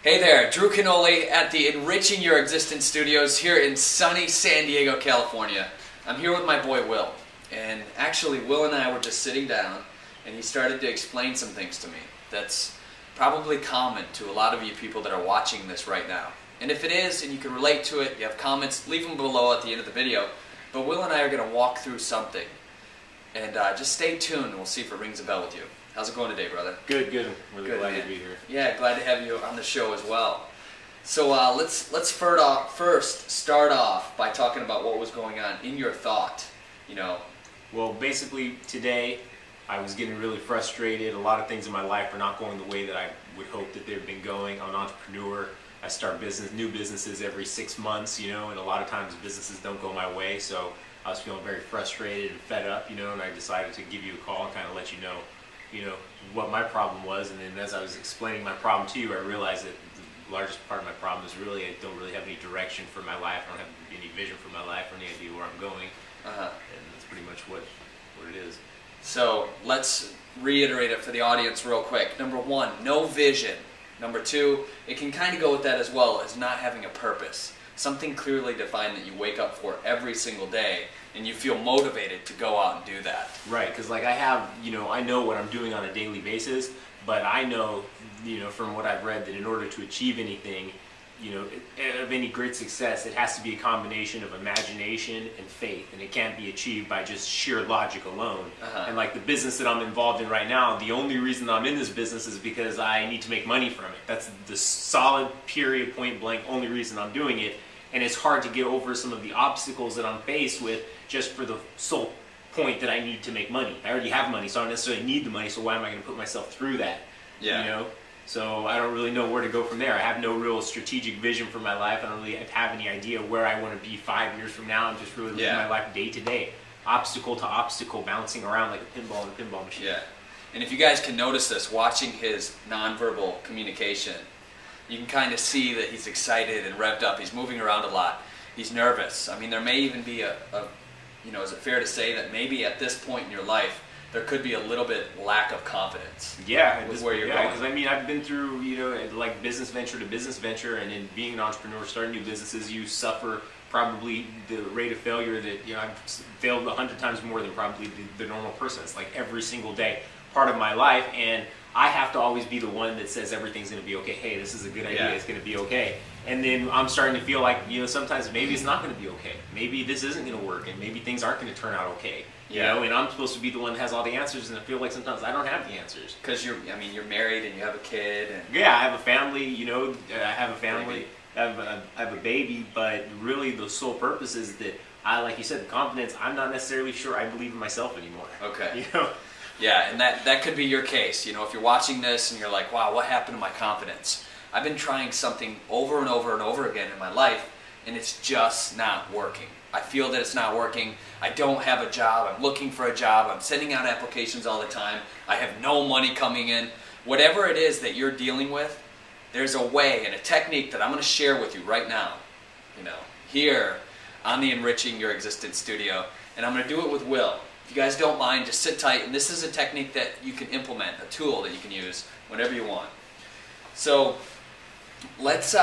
Hey there, Drew Canole at the Enriching Your Existence Studios here in sunny San Diego, California. I'm here with my boy Will, and actually Will and I were just sitting down and he started to explain some things to me that's probably common to a lot of you people that are watching this right now. And if it is, and you can relate to it, you have comments, leave them below at the end of the video. But Will and I are going to walk through something. And just stay tuned and we'll see if it rings a bell with you. How's it going today, brother? Good, good. I'm really glad man. to be here. Yeah, glad to have you on the show as well. So let's first start off by talking about what was going on in your thought, you know. Well, basically today I was getting really frustrated. A lot of things in my life are not going the way that I would hope that they've been going. I'm an entrepreneur. I start new businesses every 6 months, you know, and a lot of times businesses don't go my way. So I was feeling very frustrated and fed up, you know, and I decided to give you a call and kind of let you know, what my problem was. And then as I was explaining my problem to you, I realized that the largest part of my problem is really I don't really have any direction for my life. I don't have any vision for my life or any idea where I'm going. And that's pretty much what it is. So let's reiterate it for the audience real quick. Number one, no vision. Number two, it can kind of go with that as well as not having a purpose. Something clearly defined that you wake up for every single day and you feel motivated to go out and do that. Right, because like I know what I'm doing on a daily basis, but I know, from what I've read that in order to achieve anything, of any great success, it has to be a combination of imagination and faith, and it can't be achieved by just sheer logic alone. And like the business that I'm involved in right now, the only reason I'm in this business is because I need to make money from it. That's the solid, period, point blank, only reason I'm doing it. And it's hard to get over some of the obstacles that I'm faced with just for the sole point that I need to make money. I already have money, so I don't necessarily need the money, so why am I going to put myself through that? Yeah. So I don't really know where to go from there. I have no real strategic vision for my life. I don't really have any idea where I want to be 5 years from now. I'm just really living my life day to day, obstacle to obstacle, bouncing around like a pinball in a pinball machine. Yeah. And if you guys can notice this, watching his nonverbal communication, you can kind of see that he's excited and revved up. He's moving around a lot. He's nervous. I mean, there may even be is it fair to say that maybe at this point in your life, there could be a little bit lack of confidence. Yeah, with where you're going. Because I mean, I've been through, like business venture to business venture, and in being an entrepreneur, starting new businesses, you suffer probably the rate of failure that, I've failed 100 times more than probably the normal person. It's like every single day, part of my life, and I have to always be the one that says everything's going to be okay. Hey, this is a good idea. It's going to be okay. And then I'm starting to feel like, sometimes maybe it's not going to be okay. Maybe this isn't going to work, and maybe things aren't going to turn out okay. And I'm supposed to be the one that has all the answers, and I feel like sometimes I don't have the answers. Because you're married and you have a kid. And yeah, I have a family. I have a family. I have a baby. But really, the sole purpose is that like you said, the confidence. I'm not necessarily sure I believe in myself anymore. Okay. Yeah, and that could be your case. If you're watching this and you're like, wow, what happened to my confidence? I've been trying something over and over and over again in my life, and it's just not working. I feel that it's not working. I don't have a job. I'm looking for a job. I'm sending out applications all the time. I have no money coming in. Whatever it is that you're dealing with, there's a way and a technique that I'm going to share with you right now, here on the Enriching Your Existence studio, and I'm going to do it with Will. If you guys don't mind, just sit tight, and this is a technique that you can implement, a tool that you can use whenever you want. So let's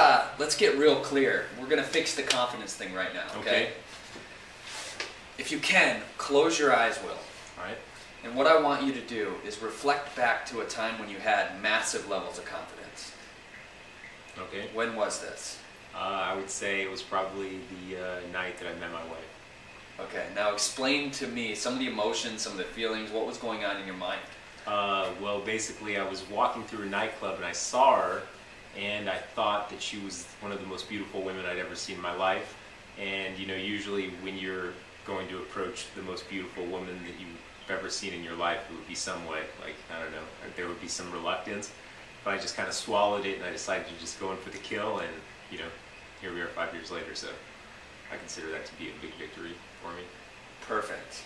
get real clear. We're going to fix the confidence thing right now, okay? If you can, close your eyes, Will. All right. And what I want you to do is reflect back to a time when you had massive levels of confidence. Okay. When was this? I would say it was probably the night that I met my wife. Okay, now explain to me some of the emotions, some of the feelings, what was going on in your mind? Well, basically I was walking through a nightclub and I saw her, and I thought that she was one of the most beautiful women I'd ever seen in my life. And usually when you're going to approach the most beautiful woman that you've ever seen in your life, it would be some way, like, I don't know, there would be some reluctance. But I just kind of swallowed it and I decided to just go in for the kill, and here we are 5 years later, so I consider that to be a big victory for me. Perfect.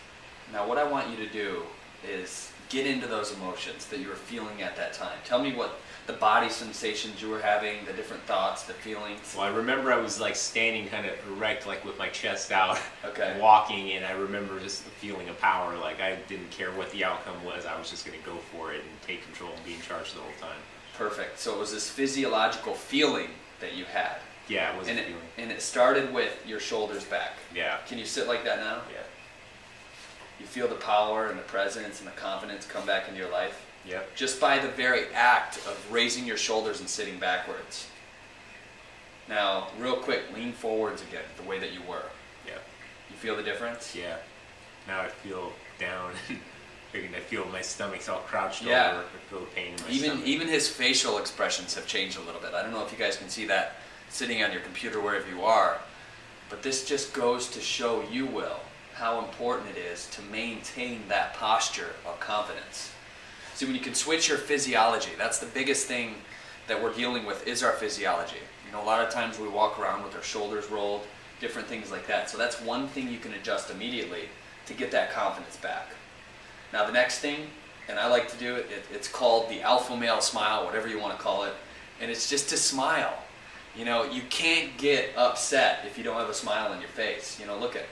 Now what I want you to do is get into those emotions that you were feeling at that time. Tell me what the body sensations you were having, the different thoughts, the feelings. Well, I remember I was like standing kind of erect, like with my chest out, okay, walking, and I remember just the feeling of power. Like I didn't care what the outcome was. I was just going to go for it and take control and be in charge the whole time. Perfect. So it was this physiological feeling that you had. Yeah, it was And a it, feeling. and it started with your shoulders back. Yeah. Can you sit like that now? Yeah. You feel the power and the presence and the confidence come back into your life? Yep. Just by the very act of raising your shoulders and sitting backwards. Now, real quick, lean forwards again, the way that you were. Yep. You feel the difference? Yeah. Now I feel down. I feel my stomach's all crouched Yeah. over. I feel the pain in my stomach. Even his facial expressions have changed a little bit. I don't know if you guys can see that sitting on your computer wherever you are, but this just goes to show you, Will, how important it is to maintain that posture of confidence. See, when you can switch your physiology, that's the biggest thing that we're dealing with is our physiology. You know, a lot of times we walk around with our shoulders rolled, different things like that. So that's one thing you can adjust immediately to get that confidence back. Now the next thing, and I like to do it, it's called the alpha male smile, whatever you want to call it, and it's just to smile. You know, you can't get upset if you don't have a smile on your face. You know, look at it.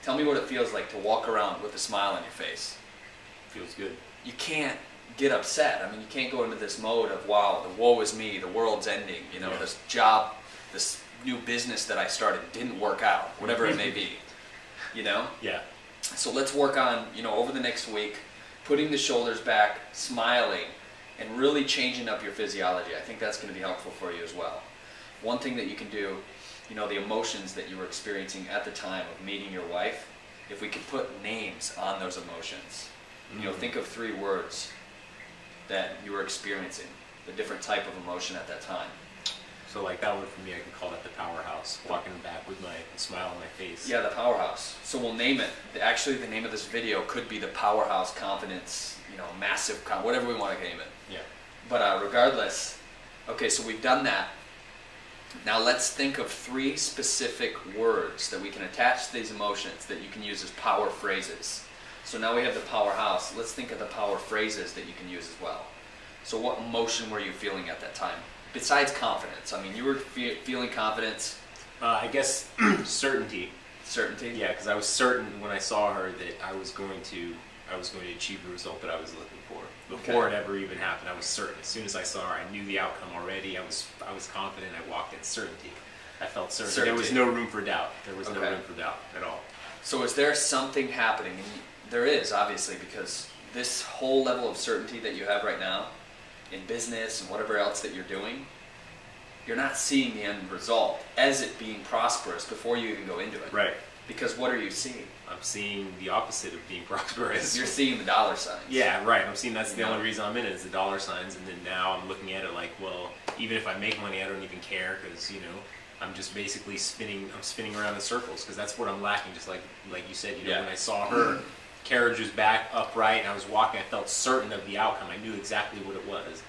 Tell me what it feels like to walk around with a smile on your face. Feels good. You can't get upset. I mean, you can't go into this mode of, wow, the woe is me, the world's ending, you know, Yeah. this job, this new business that I started didn't work out, whatever it may be, you know? Yeah. So let's work on, you know, over the next week, putting the shoulders back, smiling, and really changing up your physiology. I think that's going to be helpful for you as well. One thing that you can do, you know, the emotions that you were experiencing at the time of meeting your wife, if we could put names on those emotions. You know, think of 3 words that you were experiencing, the different type of emotion at that time. So like that one for me, I can call that the powerhouse. Walking back with my smile on my face. Yeah, the powerhouse. So we'll name it. Actually, the name of this video could be the Powerhouse Confidence, you know, massive, whatever we want to name it. Yeah. But regardless, okay, so we've done that. Now let's think of 3 specific words that we can attach to these emotions that you can use as power phrases. So now we have the powerhouse. Let's think of the power phrases that you can use as well. So what emotion were you feeling at that time? Besides confidence. I mean, you were feeling confidence. I guess certainty. Certainty? Yeah, because I was certain when I saw her that I was going to achieve the result that I was looking for. Before it ever even happened, I was certain. As soon as I saw her, I knew the outcome already. I was confident. I walked in certainty. I felt certain. Certainty. There was no room for doubt. There was no Okay. room for doubt at all. So is there something happening? And there is, obviously, because this whole level of certainty that you have right now in business and whatever else that you're doing, you're not seeing the end result as it being prosperous before you even go into it. Right. Because what are you seeing? I'm seeing the opposite of being prosperous. You're seeing the dollar signs. Yeah, right. I'm seeing that's the Yeah. only reason I'm in it is the dollar signs, and then now I'm looking at it like, well, even if I make money, I don't even care because I'm just basically spinning around in circles because that's what I'm lacking. Just like you said, Yeah. when I saw her, carriage was back upright, and I was walking. I felt certain of the outcome. I knew exactly what it was.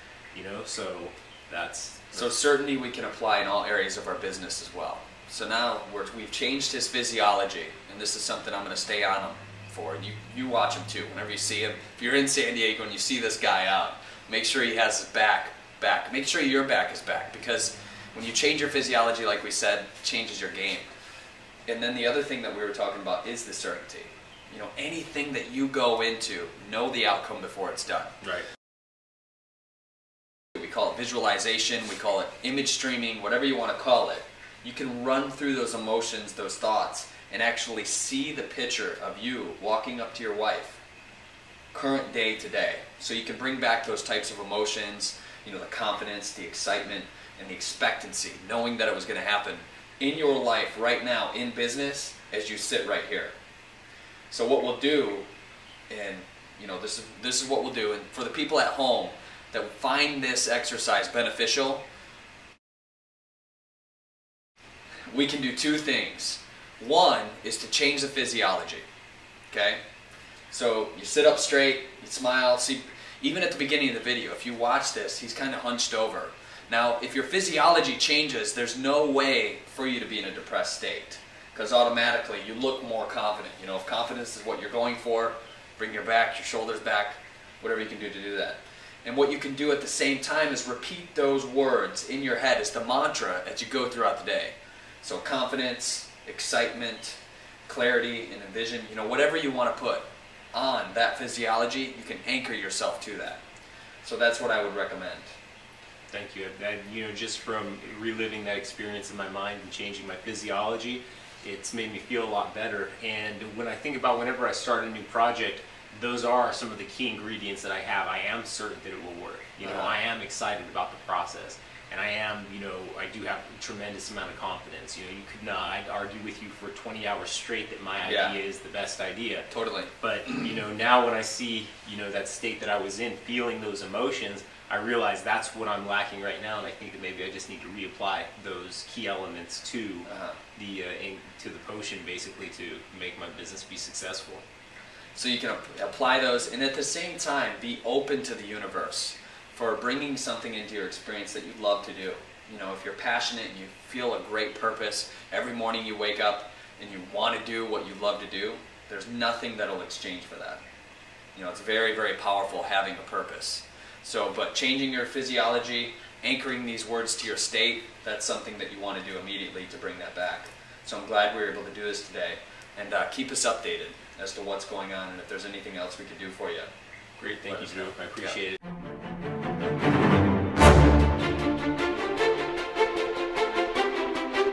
So that's So certainty we can apply in all areas of our business as well. So now we've changed his physiology, and this is something I'm going to stay on him for. And you watch him too. Whenever you see him, if you're in San Diego and you see this guy out, make sure he has his back. Make sure your back is back, because when you change your physiology, like we said, it changes your game. And then the other thing that we were talking about is the certainty. Anything that you go into, know the outcome before it's done. right. We call it visualization, we call it image streaming, whatever you want to call it. You can run through those emotions, those thoughts, and actually see the picture of you walking up to your wife, current day to day. So you can bring back those types of emotions, the confidence, the excitement, and the expectancy, knowing that it was going to happen in your life right now, in business, as you sit right here. So what we'll do, and this is what we'll do, and for the people at home that find this exercise beneficial, we can do 2 things. One is to change the physiology, okay? So you sit up straight, you smile. See, even at the beginning of the video, if you watch this, he's kind of hunched over. Now, if your physiology changes, there's no way for you to be in a depressed state, because automatically you look more confident. If confidence is what you're going for, bring your shoulders back, whatever you can do to do that. And what you can do at the same time is repeat those words in your head as the mantra as you go throughout the day. So confidence, excitement, clarity, and vision, whatever you want to put on that physiology, you can anchor yourself to that. So that's what I would recommend. Thank you. Just from reliving that experience in my mind and changing my physiology, it's made me feel a lot better. And when I think about whenever I start a new project, those are some of the key ingredients that I have. I am certain that it will work. I am excited about the process. And I am, I do have a tremendous amount of confidence. I'd argue with you for 20 hours straight that my idea is the best idea. Totally. But, now when I see, that state that I was in, feeling those emotions, I realize that's what I'm lacking right now. And I think that maybe I just need to reapply those key elements to to the potion, basically, to make my business be successful. So you can apply those, and at the same time, be open to the universe for bringing something into your experience that you love to do. If you're passionate and you feel a great purpose, every morning you wake up and you want to do what you love to do, there's nothing that'll exchange for that. It's very, very powerful having a purpose. But changing your physiology, anchoring these words to your state, that's something that you want to do immediately to bring that back. So I'm glad we were able to do this today, and keep us updated as to what's going on and if there's anything else we could do for you. Great, thank you, Drew. I appreciate it.